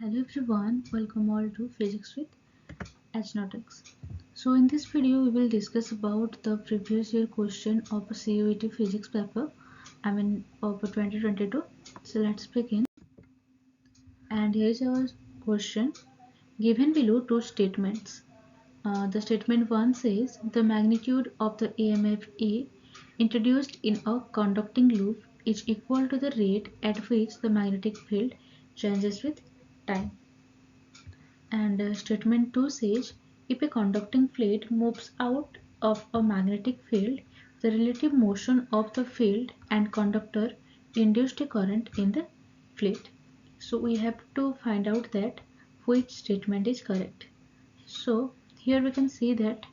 Hello everyone, welcome all to Physics with Aeronautics. So in this video we will discuss about the previous year question of a CUET physics paper, of 2022. So let's begin. And here is our question. Given below two statements. The statement 1 says the magnitude of the EMF E introduced in a conducting loop is equal to the rate at which the magnetic field changes with time. And statement 2 says if a conducting plate moves out of a magnetic field, the relative motion of the field and conductor induced a current in the plate. So we have to find out that which statement is correct. So here we can see that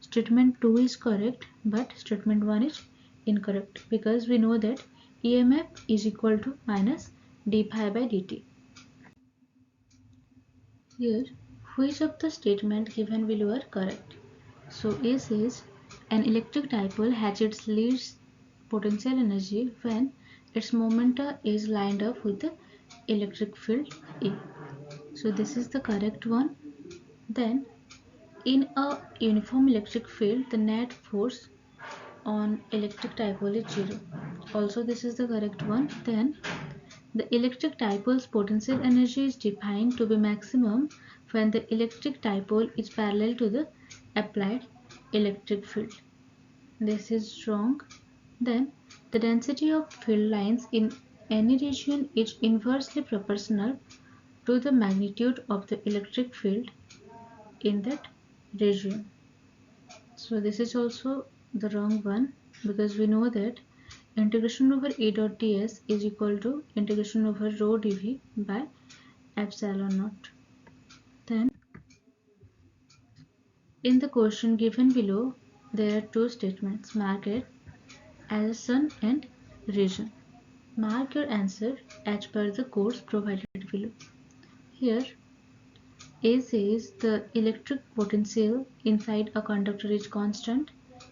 statement 2 is correct, but statement 1 is incorrect because we know that EMF is equal to minus d phi by dt. Here, which of the statement given below are correct? So A says an electric dipole has its least potential energy when its momenta is lined up with the electric field E. So this is the correct one. Then in a uniform electric field, the net force on electric dipole is 0. Also this is the correct one. Then the electric dipole's potential energy is defined to be maximum when the electric dipole is parallel to the applied electric field. This is wrong. Then the density of field lines in any region is inversely proportional to the magnitude of the electric field in that region. So this is also the wrong one because we know that integration over E dot ds is equal to integration over rho dv by epsilon naught. Then in the question given below, there are two statements marked as sun and region. Mark your answer as per the course provided below. Here A says the electric potential inside a conductor is constant,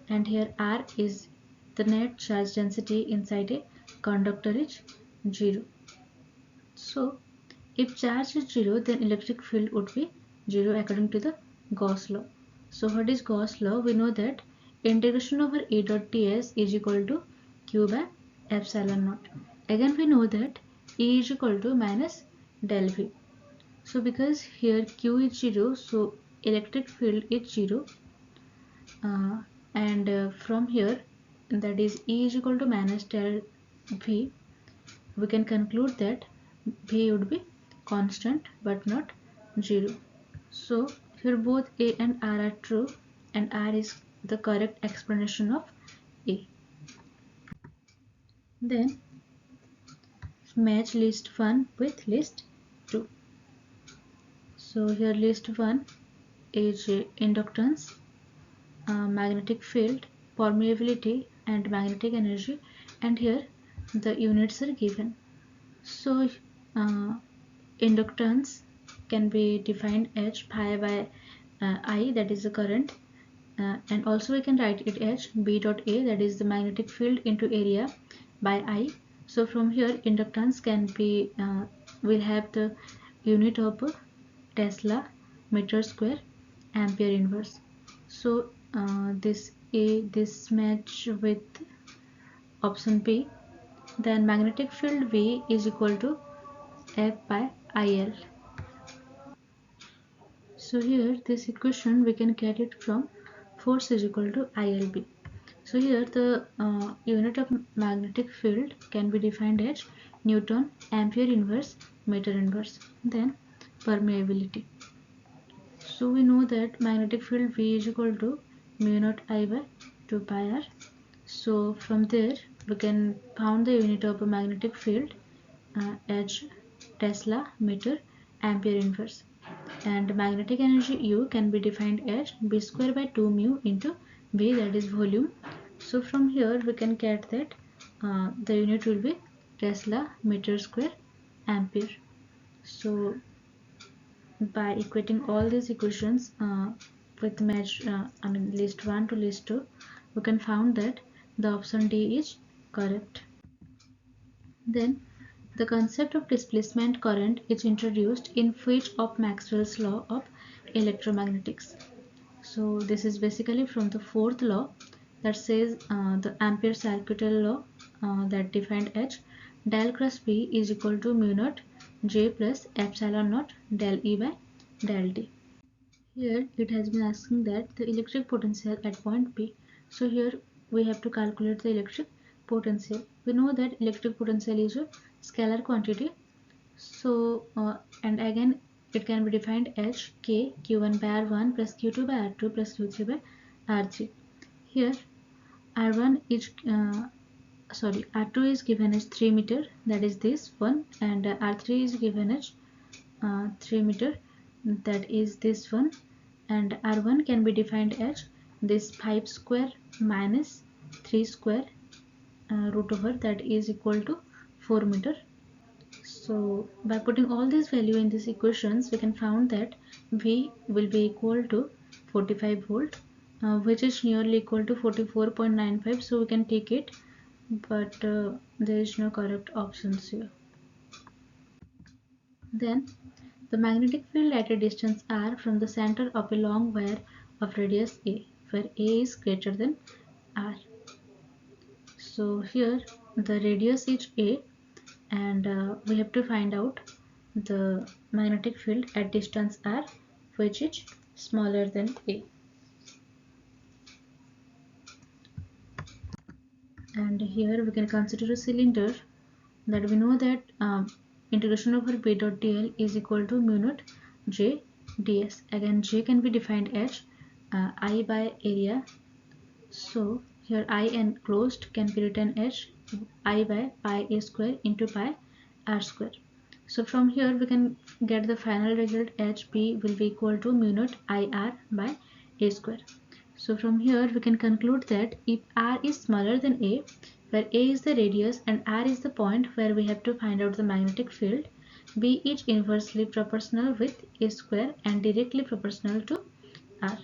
and here R is the net charge density inside a conductor is 0. So if charge is 0, then electric field would be 0 according to the Gauss law. So what is Gauss law? We know that integration over E dot ds is equal to q by epsilon naught. Again we know that E is equal to minus del V. So because here q is 0, so electric field is 0, and from here, that is E is equal to minus del V, we can conclude that V would be constant but not 0. So here both A and R are true, and R is the correct explanation of A. Then match list 1 with list 2. So here list 1 is inductance, magnetic field, permeability and magnetic energy, and here the units are given. So inductance can be defined as phi by I, that is the current, and also we can write it as B dot A, that is the magnetic field into area by I. So from here inductance can be will have the unit of Tesla meter square ampere inverse. So this match with option B. Then magnetic field V is equal to F by IL. So here this equation we can get it from force is equal to ILB. So here the unit of magnetic field can be defined as Newton ampere inverse meter inverse. Then permeability. So we know that magnetic field V is equal to mu naught I by 2 pi r. So from there we can found the unit of a magnetic field as Tesla meter ampere inverse, and magnetic energy U can be defined as B square by 2 mu into V, that is volume. So from here we can get that the unit will be Tesla meter square ampere. So by equating all these equations with match list 1 to list 2, we can found that the option D is correct. Then The concept of displacement current is introduced in which of Maxwell's law of electromagnetics. So this is basically from the fourth law that says the Ampere circuital law that defined H del cross B is equal to mu naught J plus epsilon naught del E by del D. Here it has been asking that the electric potential at point P. So here we have to calculate the electric potential. We know that electric potential is a scalar quantity. So and again it can be defined as K Q1 by R1 plus Q2 by R2 plus Q3 by R3. Here R1 is R2 is given as 3 meter, that is this one, and R3 is given as 3 meter, that is this one, and R1 can be defined as this 5 square minus 3 square root over, that is equal to 4 meter. So by putting all these value in these equations, we can find that V will be equal to 45 volt, which is nearly equal to 44.95. So we can take it, but there is no correct options here. Then the magnetic field at a distance r from the center of a long wire of radius a, where a is greater than r. So here the radius is a, and we have to find out the magnetic field at distance r, which is smaller than a. And here we can consider a cylinder that we know that integration over b dot dl is equal to mu naught j ds. Again, j can be defined as I by area. So here I enclosed can be written as I by pi a square into pi r square. So from here we can get the final result as P will be equal to mu naught IR by a square. So from here we can conclude that if r is smaller than a, where a is the radius and r is the point where we have to find out the magnetic field, B is inversely proportional with a square and directly proportional to r.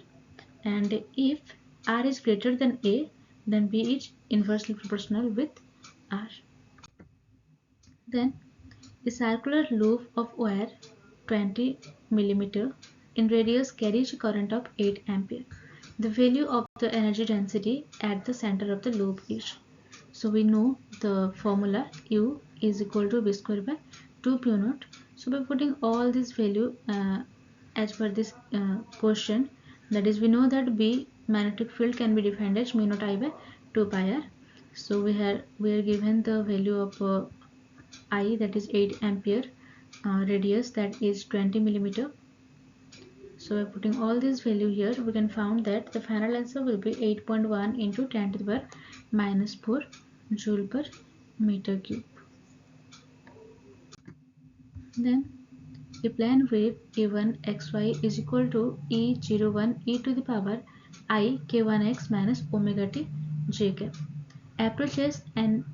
And if r is greater than a, then B is inversely proportional with r. Then a circular loop of wire 20 mm in radius carries a current of 8 ampere. The value of the energy density at the center of the loop is. So we know the formula U is equal to B square by 2 pi naught. So by putting all this value as per this question, that is, we know that B magnetic field can be defined as mu naught I by 2 pi r. So we are given the value of I, that is 8 ampere, radius that is 20 millimeter. So by putting all these value here, we can find that the final answer will be 8.1 into 10 to the power minus 4 joule per meter cube. Then a plane wave A1 xy is equal to E01 e to the power I k1x minus omega t j cap approaches an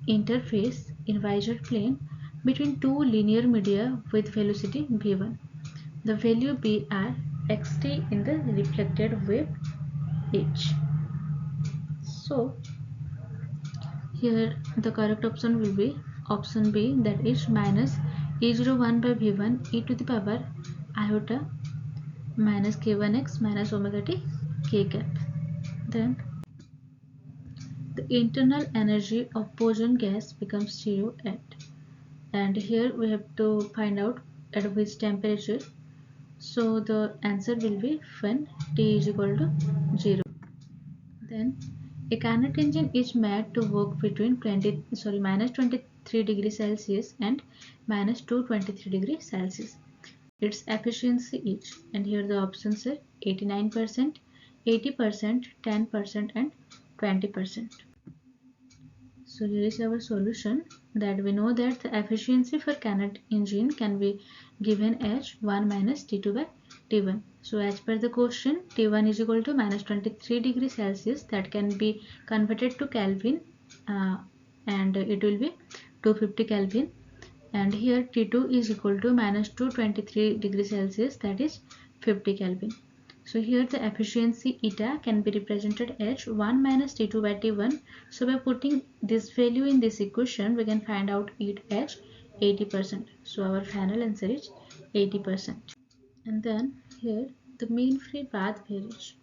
interface in visor plane between two linear media with velocity v1. The value b are xt in the reflected wave h. So here the correct option will be option B, that is minus E01 by V1 e to the power iota minus k1x minus omega t k cap. Then the internal energy of boson gas becomes zero at, and here we have to find out at which temperature. So the answer will be when T is equal to 0. Then a Carnot engine is made to work between minus 23 degrees Celsius and minus 223 degrees Celsius. Its efficiency is, and here the options are 89%, 80%, 10% and 20%. So here is our solution, that we know that the efficiency for Carnot engine can be given as 1 minus T2 by T1. So as per the question, T1 is equal to minus 23 degrees Celsius, that can be converted to Kelvin and it will be 250 Kelvin, and here T2 is equal to minus 223 degrees Celsius, that is 50 Kelvin. So here the efficiency eta can be represented as 1 minus T2 by T1. So by putting this value in this equation, we can find out it as 80%. So our final answer is 80%. And then here the mean free path varies.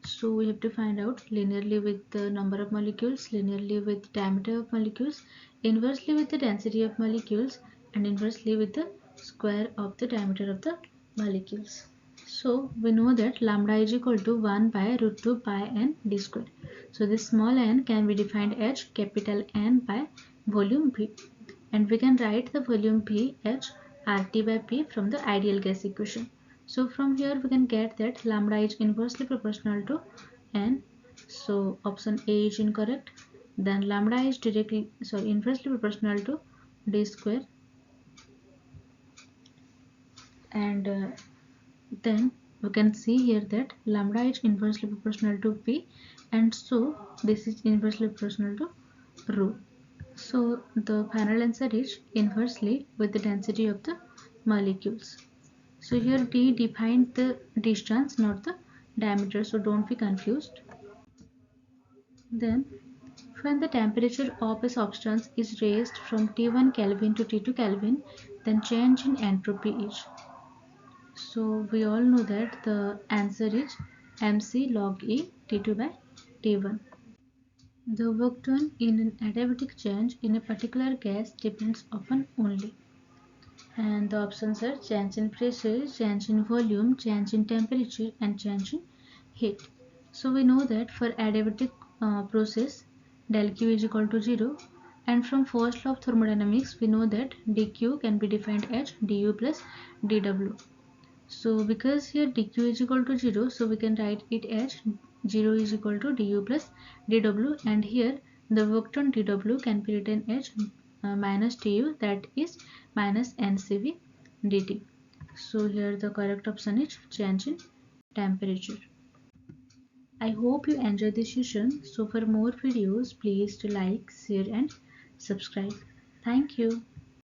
So we have to find out linearly with the number of molecules, linearly with diameter of molecules, inversely with the density of molecules, and inversely with the square of the diameter of the molecules. So we know that lambda is equal to 1 by root 2 pi n d square. So this small n can be defined as capital N by volume V. And we can write the volume V as RT by P from the ideal gas equation. So from here we can get that lambda is inversely proportional to n. So option A is incorrect. Then lambda is inversely proportional to d square, and then we can see here that lambda is inversely proportional to p, and so this is inversely proportional to rho. So the final answer is inversely with the density of the molecules. So here d defines the distance, not the diameter, so don't be confused. Then when the temperature of a substance is raised from T1 Kelvin to T2 Kelvin, then change in entropy is. So we all know that the answer is mc log E T2 by T1. The work done in an adiabatic change in a particular gas depends upon only. And the options are change in pressure, change in volume, change in temperature, and change in heat. So we know that for adiabatic process, del Q is equal to 0. And from first law of thermodynamics, we know that dq can be defined as du plus dw. So because here dq is equal to 0, so we can write it as 0 is equal to du plus dw, and here the work done dw can be written as minus du, that is minus ncv dt. So here the correct option is change in temperature. I hope you enjoyed this session. So for more videos, please to like, share and subscribe. Thank you.